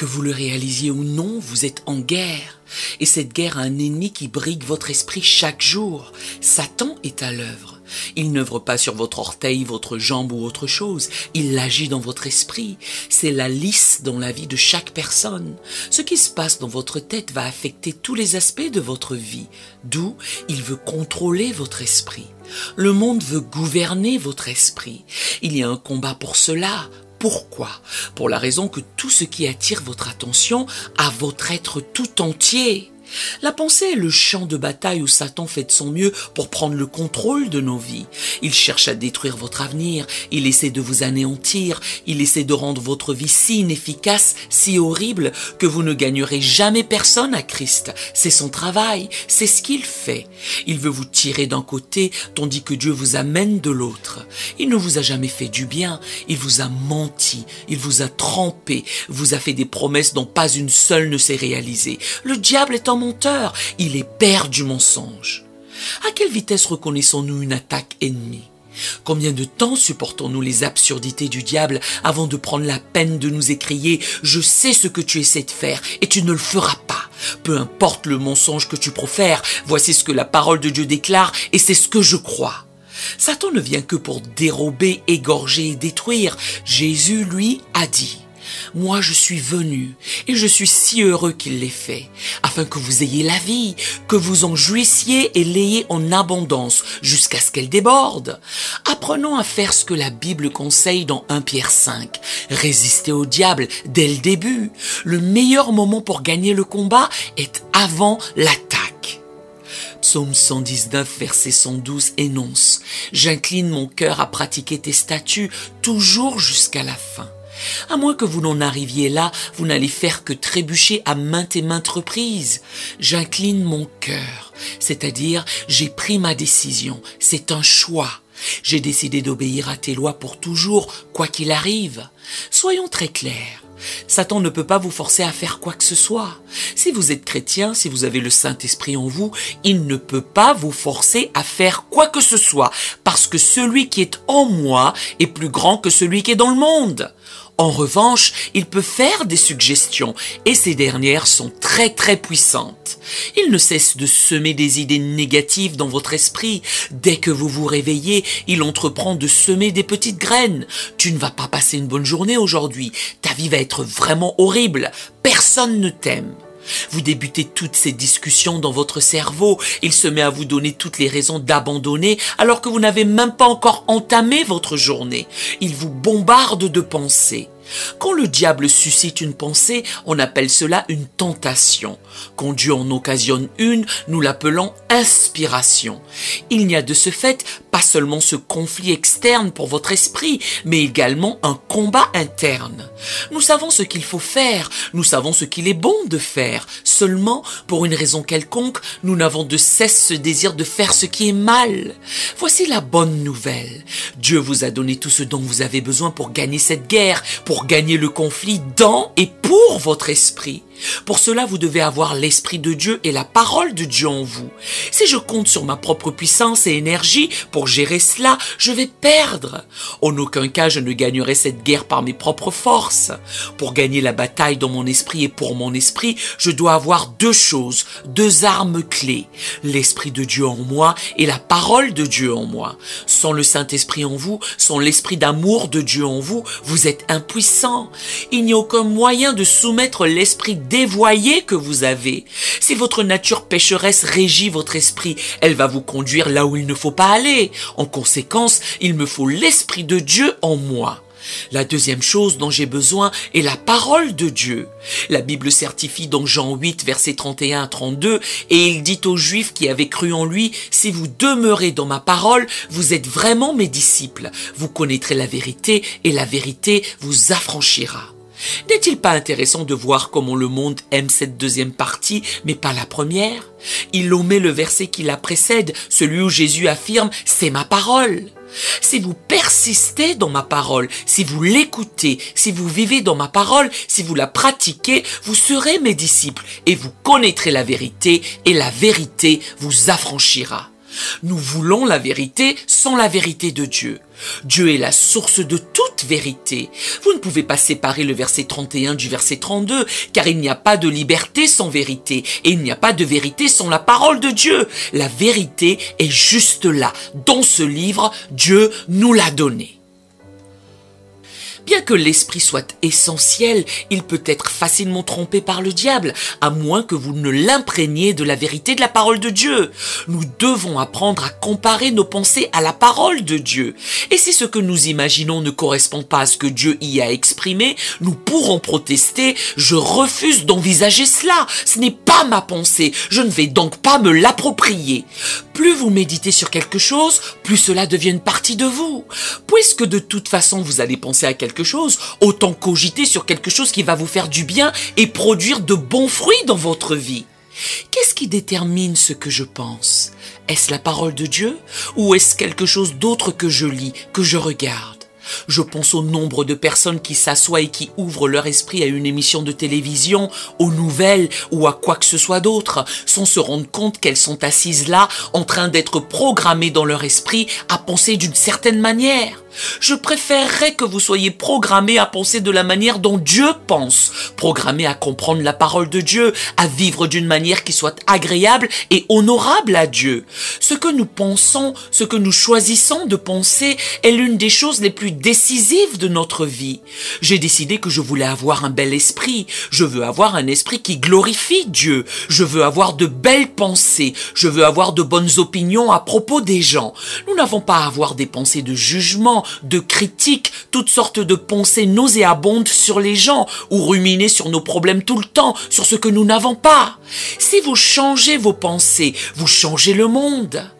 Que vous le réalisiez ou non, vous êtes en guerre. Et cette guerre a un ennemi qui brigue votre esprit chaque jour. Satan est à l'œuvre. Il n'œuvre pas sur votre orteil, votre jambe ou autre chose. Il agit dans votre esprit. C'est la lice dans la vie de chaque personne. Ce qui se passe dans votre tête va affecter tous les aspects de votre vie. D'où il veut contrôler votre esprit. Le monde veut gouverner votre esprit. Il y a un combat pour cela. Pourquoi? Pour la raison que tout ce qui attire votre attention a votre être tout entier. La pensée est le champ de bataille où Satan fait de son mieux pour prendre le contrôle de nos vies. Il cherche à détruire votre avenir, il essaie de vous anéantir, il essaie de rendre votre vie si inefficace, si horrible, que vous ne gagnerez jamais personne à Christ. C'est son travail, c'est ce qu'il fait. Il veut vous tirer d'un côté, tandis que Dieu vous amène de l'autre. Il ne vous a jamais fait du bien, il vous a menti, il vous a trompé, vous a fait des promesses dont pas une seule ne s'est réalisée. Le diable est un menteur, il est père du mensonge. À quelle vitesse reconnaissons-nous une attaque ennemie? Combien de temps supportons-nous les absurdités du diable avant de prendre la peine de nous écrier « Je sais ce que tu essaies de faire et tu ne le feras pas ». Peu importe le mensonge que tu profères, voici ce que la parole de Dieu déclare et c'est ce que je crois. Satan ne vient que pour dérober, égorger et détruire. Jésus, lui, a dit « Moi, je suis venu et je suis si heureux qu'il l'ait fait, afin que vous ayez la vie, que vous en jouissiez et l'ayez en abondance jusqu'à ce qu'elle déborde. Apprenons à faire ce que la Bible conseille dans 1 Pierre 5. Résistez au diable dès le début. Le meilleur moment pour gagner le combat est avant l'attaque. Psaume 119, verset 112 énonce « J'incline mon cœur à pratiquer tes statuts toujours jusqu'à la fin. » À moins que vous n'en arriviez là, vous n'allez faire que trébucher à maintes et maintes reprises. J'incline mon cœur, c'est-à-dire j'ai pris ma décision, c'est un choix. J'ai décidé d'obéir à tes lois pour toujours, quoi qu'il arrive. Soyons très clairs. Satan ne peut pas vous forcer à faire quoi que ce soit. Si vous êtes chrétien, si vous avez le Saint-Esprit en vous, il ne peut pas vous forcer à faire quoi que ce soit, parce que celui qui est en moi est plus grand que celui qui est dans le monde. En revanche, il peut faire des suggestions et ces dernières sont très puissantes. Il ne cesse de semer des idées négatives dans votre esprit. Dès que vous vous réveillez, il entreprend de semer des petites graines. Tu ne vas pas passer une bonne journée aujourd'hui. Ta vie va être vraiment horrible. Personne ne t'aime. Vous débutez toutes ces discussions dans votre cerveau. Il se met à vous donner toutes les raisons d'abandonner alors que vous n'avez même pas encore entamé votre journée. Il vous bombarde de pensées. Quand le diable suscite une pensée, on appelle cela une tentation. Quand Dieu en occasionne une, nous l'appelons inspiration. Il n'y a de ce fait pas seulement ce conflit externe pour votre esprit, mais également un combat interne. Nous savons ce qu'il faut faire, nous savons ce qu'il est bon de faire. Seulement, pour une raison quelconque, nous n'avons de cesse ce désir de faire ce qui est mal. Voici la bonne nouvelle. Dieu vous a donné tout ce dont vous avez besoin pour gagner cette guerre, pour gagner le conflit dans et pour votre esprit. Pour cela, vous devez avoir l'Esprit de Dieu et la parole de Dieu en vous. Si je compte sur ma propre puissance et énergie pour gérer cela, je vais perdre. En aucun cas, je ne gagnerai cette guerre par mes propres forces. Pour gagner la bataille dans mon esprit et pour mon esprit, je dois avoir deux choses, deux armes clés. L'Esprit de Dieu en moi et la parole de Dieu en moi. Sans le Saint-Esprit en vous, sans l'Esprit d'amour de Dieu en vous, vous êtes impuissant. Il n'y a aucun moyen de soumettre l'esprit dévoyé que vous avez. Si votre nature pécheresse régit votre esprit, elle va vous conduire là où il ne faut pas aller. En conséquence, il me faut l'Esprit de Dieu en moi. La deuxième chose dont j'ai besoin est la parole de Dieu. La Bible certifie dans Jean 8, versets 31 à 32, et il dit aux Juifs qui avaient cru en lui, « Si vous demeurez dans ma parole, vous êtes vraiment mes disciples. Vous connaîtrez la vérité, et la vérité vous affranchira. » N'est-il pas intéressant de voir comment le monde aime cette deuxième partie, mais pas la première? Il omet le verset qui la précède, celui où Jésus affirme « C'est ma parole ». Si vous persistez dans ma parole, si vous l'écoutez, si vous vivez dans ma parole, si vous la pratiquez, vous serez mes disciples et vous connaîtrez la vérité et la vérité vous affranchira. Nous voulons la vérité sans la vérité de Dieu. Dieu est la source de toute vérité. Vous ne pouvez pas séparer le verset 31 du verset 32, car il n'y a pas de liberté sans vérité, et il n'y a pas de vérité sans la parole de Dieu. La vérité est juste là. Dans ce livre, Dieu nous l'a donné. Bien que l'esprit soit essentiel, il peut être facilement trompé par le diable, à moins que vous ne l'imprégniez de la vérité de la parole de Dieu. Nous devons apprendre à comparer nos pensées à la parole de Dieu. Et si ce que nous imaginons ne correspond pas à ce que Dieu y a exprimé, nous pourrons protester « Je refuse d'envisager cela, ce n'est pas ma pensée, je ne vais donc pas me l'approprier ». Plus vous méditez sur quelque chose, plus cela devient une partie de vous. Puisque de toute façon vous allez penser à quelque chose, autant cogiter sur quelque chose qui va vous faire du bien et produire de bons fruits dans votre vie. Qu'est-ce qui détermine ce que je pense? Est-ce la parole de Dieu ou est-ce quelque chose d'autre que je lis, que je regarde? Je pense au nombre de personnes qui s'assoient et qui ouvrent leur esprit à une émission de télévision, aux nouvelles ou à quoi que ce soit d'autre, sans se rendre compte qu'elles sont assises là, en train d'être programmées dans leur esprit à penser d'une certaine manière. Je préférerais que vous soyez programmés à penser de la manière dont Dieu pense, programmés à comprendre la parole de Dieu, à vivre d'une manière qui soit agréable et honorable à Dieu. Ce que nous pensons, ce que nous choisissons de penser est l'une des choses les plus décisives de notre vie. J'ai décidé que je voulais avoir un bel esprit. Je veux avoir un esprit qui glorifie Dieu. Je veux avoir de belles pensées. Je veux avoir de bonnes opinions à propos des gens. Nous n'avons pas à avoir des pensées de jugement, de critiques, toutes sortes de pensées nauséabondes sur les gens ou ruminer sur nos problèmes tout le temps, sur ce que nous n'avons pas. Si vous changez vos pensées, vous changez le monde.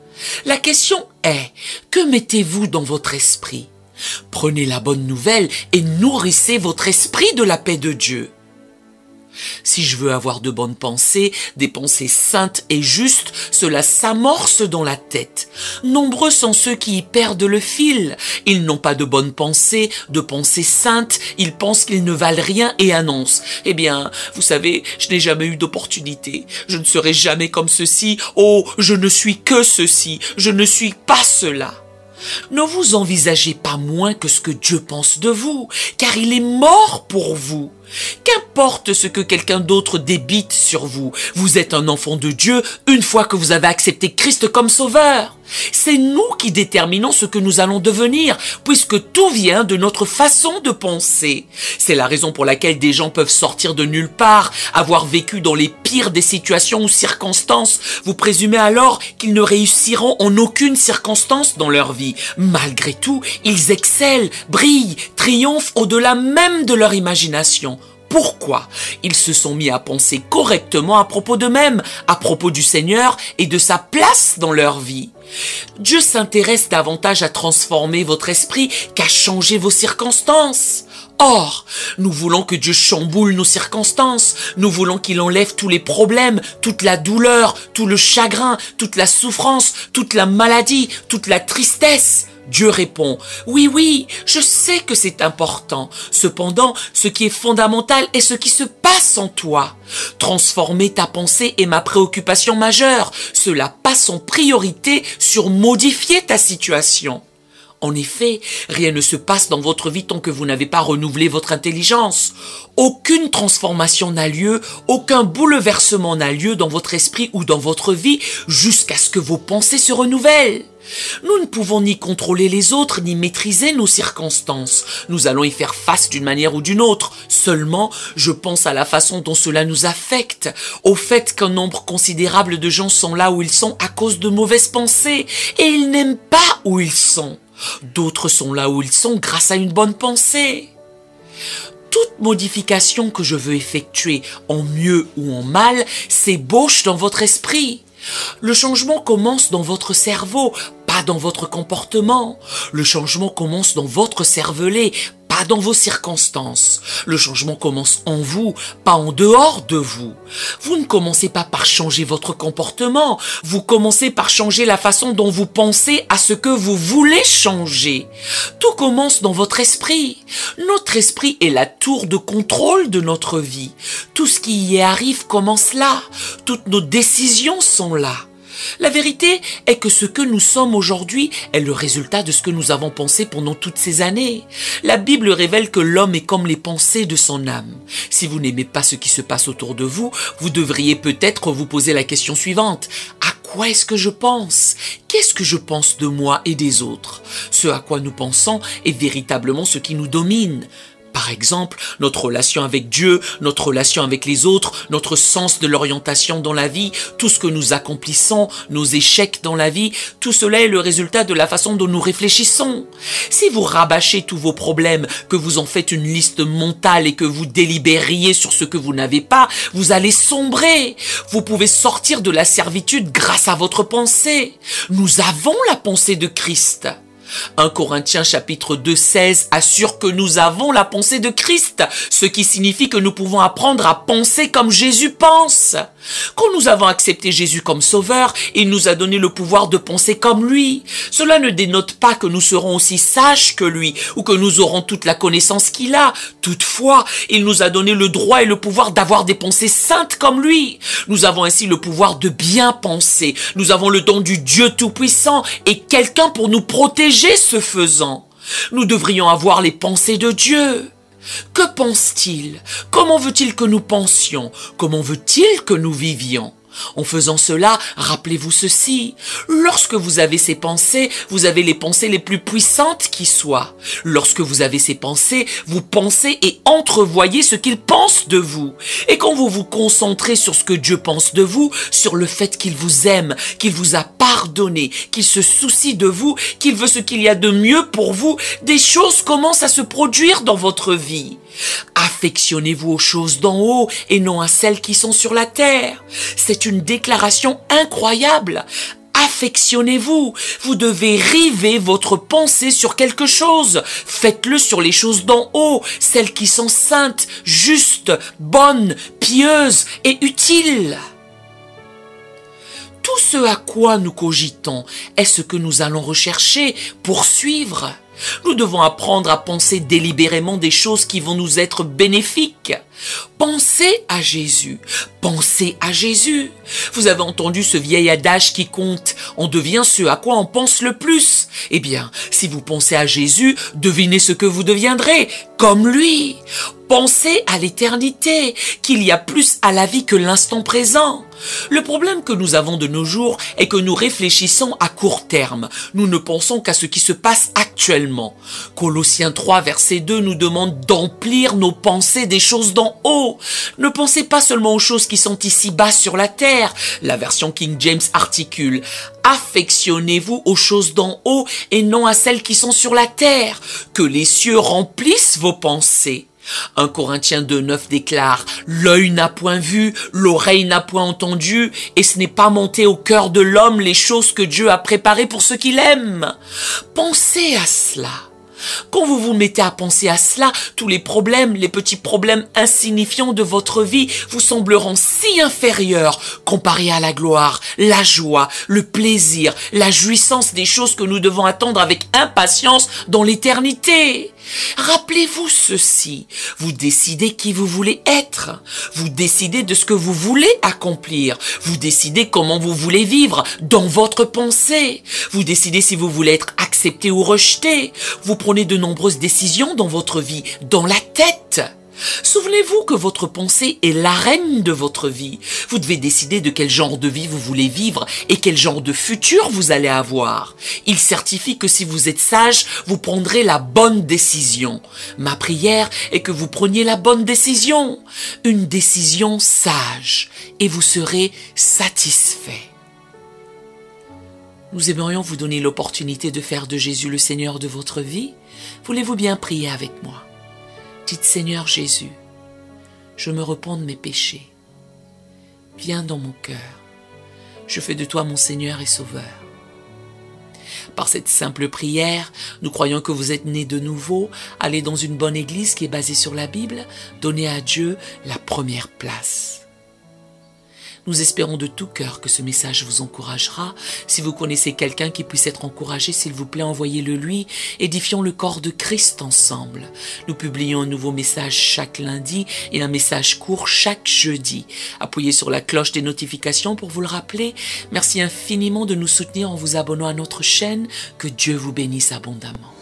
La question est, que mettez-vous dans votre esprit? Prenez la bonne nouvelle et nourrissez votre esprit de la paix de Dieu. Si je veux avoir de bonnes pensées, des pensées saintes et justes, cela s'amorce dans la tête. Nombreux sont ceux qui y perdent le fil. Ils n'ont pas de bonnes pensées, de pensées saintes, ils pensent qu'ils ne valent rien et annoncent « Eh bien, vous savez, je n'ai jamais eu d'opportunité, je ne serai jamais comme ceci, oh, je ne suis que ceci, je ne suis pas cela ». Ne vous envisagez pas moins que ce que Dieu pense de vous, car il est mort pour vous. Qu'importe ce que quelqu'un d'autre débite sur vous, vous êtes un enfant de Dieu une fois que vous avez accepté Christ comme sauveur. C'est nous qui déterminons ce que nous allons devenir, puisque tout vient de notre façon de penser. C'est la raison pour laquelle des gens peuvent sortir de nulle part, avoir vécu dans les pires des situations ou circonstances. Vous présumez alors qu'ils ne réussiront en aucune circonstance dans leur vie. Malgré tout, ils excellent, brillent, triomphent au-delà même de leur imagination. Pourquoi? Ils se sont mis à penser correctement à propos d'eux-mêmes, à propos du Seigneur et de sa place dans leur vie. Dieu s'intéresse davantage à transformer votre esprit qu'à changer vos circonstances. Or, nous voulons que Dieu chamboule nos circonstances, nous voulons qu'il enlève tous les problèmes, toute la douleur, tout le chagrin, toute la souffrance, toute la maladie, toute la tristesse. Dieu répond « Oui, je sais que c'est important. Cependant, ce qui est fondamental est ce qui se passe en toi. Transformer ta pensée est ma préoccupation majeure. Cela passe en priorité sur modifier ta situation. » En effet, rien ne se passe dans votre vie tant que vous n'avez pas renouvelé votre intelligence. Aucune transformation n'a lieu, aucun bouleversement n'a lieu dans votre esprit ou dans votre vie jusqu'à ce que vos pensées se renouvellent. Nous ne pouvons ni contrôler les autres, ni maîtriser nos circonstances. Nous allons y faire face d'une manière ou d'une autre. Seulement, je pense à la façon dont cela nous affecte, au fait qu'un nombre considérable de gens sont là où ils sont à cause de mauvaises pensées, et ils n'aiment pas où ils sont. D'autres sont là où ils sont grâce à une bonne pensée. Toute modification que je veux effectuer, en mieux ou en mal, s'ébauche dans votre esprit. Le changement commence dans votre cerveau, pas dans votre comportement. Le changement commence dans votre cervelet, pas dans vos circonstances. Le changement commence en vous, pas en dehors de vous. Vous ne commencez pas par changer votre comportement, vous commencez par changer la façon dont vous pensez à ce que vous voulez changer. Tout commence dans votre esprit. Notre esprit est la tour de contrôle de notre vie. Tout ce qui y arrive commence là. Toutes nos décisions sont là. La vérité est que ce que nous sommes aujourd'hui est le résultat de ce que nous avons pensé pendant toutes ces années. La Bible révèle que l'homme est comme les pensées de son âme. Si vous n'aimez pas ce qui se passe autour de vous, vous devriez peut-être vous poser la question suivante. À quoi est-ce que je pense? Qu'est-ce que je pense de moi et des autres? Ce à quoi nous pensons est véritablement ce qui nous domine. Par exemple, notre relation avec Dieu, notre relation avec les autres, notre sens de l'orientation dans la vie, tout ce que nous accomplissons, nos échecs dans la vie, tout cela est le résultat de la façon dont nous réfléchissons. Si vous rabâchez tous vos problèmes, que vous en faites une liste mentale et que vous délibériez sur ce que vous n'avez pas, vous allez sombrer. Vous pouvez sortir de la servitude grâce à votre pensée. Nous avons la pensée de Christ. 1 Corinthiens chapitre 2, 16 assure que nous avons la pensée de Christ, ce qui signifie que nous pouvons apprendre à penser comme Jésus pense. Quand nous avons accepté Jésus comme sauveur, il nous a donné le pouvoir de penser comme lui. Cela ne dénote pas que nous serons aussi sages que lui ou que nous aurons toute la connaissance qu'il a. Toutefois, il nous a donné le droit et le pouvoir d'avoir des pensées saintes comme lui. Nous avons ainsi le pouvoir de bien penser. Nous avons le don du Dieu Tout-Puissant et quelqu'un pour nous protéger ce faisant. Nous devrions avoir les pensées de Dieu. Que pense-t-il? Comment veut-il que nous pensions? Comment veut-il que nous vivions? En faisant cela, rappelez-vous ceci. Lorsque vous avez ces pensées, vous avez les pensées les plus puissantes qui soient. Lorsque vous avez ces pensées, vous pensez et entrevoyez ce qu'il pense de vous. Et quand vous vous concentrez sur ce que Dieu pense de vous, sur le fait qu'il vous aime, qu'il vous a pardonné, qu'il se soucie de vous, qu'il veut ce qu'il y a de mieux pour vous, des choses commencent à se produire dans votre vie. Affectionnez-vous aux choses d'en haut et non à celles qui sont sur la terre. C'est une déclaration incroyable. Affectionnez-vous. Vous devez river votre pensée sur quelque chose. Faites-le sur les choses d'en haut, celles qui sont saintes, justes, bonnes, pieuses et utiles. Tout ce à quoi nous cogitons est ce que nous allons rechercher, poursuivre. Nous devons apprendre à penser délibérément des choses qui vont nous être bénéfiques. Pensez à Jésus. Pensez à Jésus. Vous avez entendu ce vieil adage qui compte. On devient ce à quoi on pense le plus. Eh bien, si vous pensez à Jésus, devinez ce que vous deviendrez. Comme lui. Pensez à l'éternité, qu'il y a plus à la vie que l'instant présent. Le problème que nous avons de nos jours est que nous réfléchissons à court terme. Nous ne pensons qu'à ce qui se passe actuellement. Colossiens 3, verset 2 nous demande d'emplir nos pensées des choses d'en haut. Ne pensez pas seulement aux choses qui sont ici-bas sur la terre. La version King James articule « Affectionnez-vous aux choses d'en haut et non à celles qui sont sur la terre. Que les cieux remplissent vos pensées. » 1 Corinthiens 2, 9 déclare « L'œil n'a point vu, l'oreille n'a point entendu, et ce n'est pas monté au cœur de l'homme les choses que Dieu a préparées pour ceux qu'il aime. » Pensez à cela. Quand vous vous mettez à penser à cela, tous les problèmes, les petits problèmes insignifiants de votre vie vous sembleront si inférieurs comparés à la gloire, la joie, le plaisir, la jouissance des choses que nous devons attendre avec impatience dans l'éternité. Rappelez-vous ceci, vous décidez qui vous voulez être, vous décidez de ce que vous voulez accomplir, vous décidez comment vous voulez vivre dans votre pensée, vous décidez si vous voulez être accepté ou rejeté, vous prenez de nombreuses décisions dans votre vie, dans la tête. Souvenez-vous que votre pensée est l'arène de votre vie. Vous devez décider de quel genre de vie vous voulez vivre et quel genre de futur vous allez avoir. Il certifie que si vous êtes sage, vous prendrez la bonne décision. Ma prière est que vous preniez la bonne décision. Une décision sage et vous serez satisfait. Nous aimerions vous donner l'opportunité de faire de Jésus le Seigneur de votre vie. Voulez-vous bien prier avec moi? Dites Seigneur Jésus, je me repens de mes péchés. Viens dans mon cœur. Je fais de toi mon Seigneur et Sauveur. Par cette simple prière, nous croyons que vous êtes né de nouveau, allez dans une bonne église qui est basée sur la Bible, donnez à Dieu la première place. Nous espérons de tout cœur que ce message vous encouragera. Si vous connaissez quelqu'un qui puisse être encouragé, s'il vous plaît, envoyez-le lui. Édifions le corps de Christ ensemble. Nous publions un nouveau message chaque lundi et un message court chaque jeudi. Appuyez sur la cloche des notifications pour vous le rappeler. Merci infiniment de nous soutenir en vous abonnant à notre chaîne. Que Dieu vous bénisse abondamment.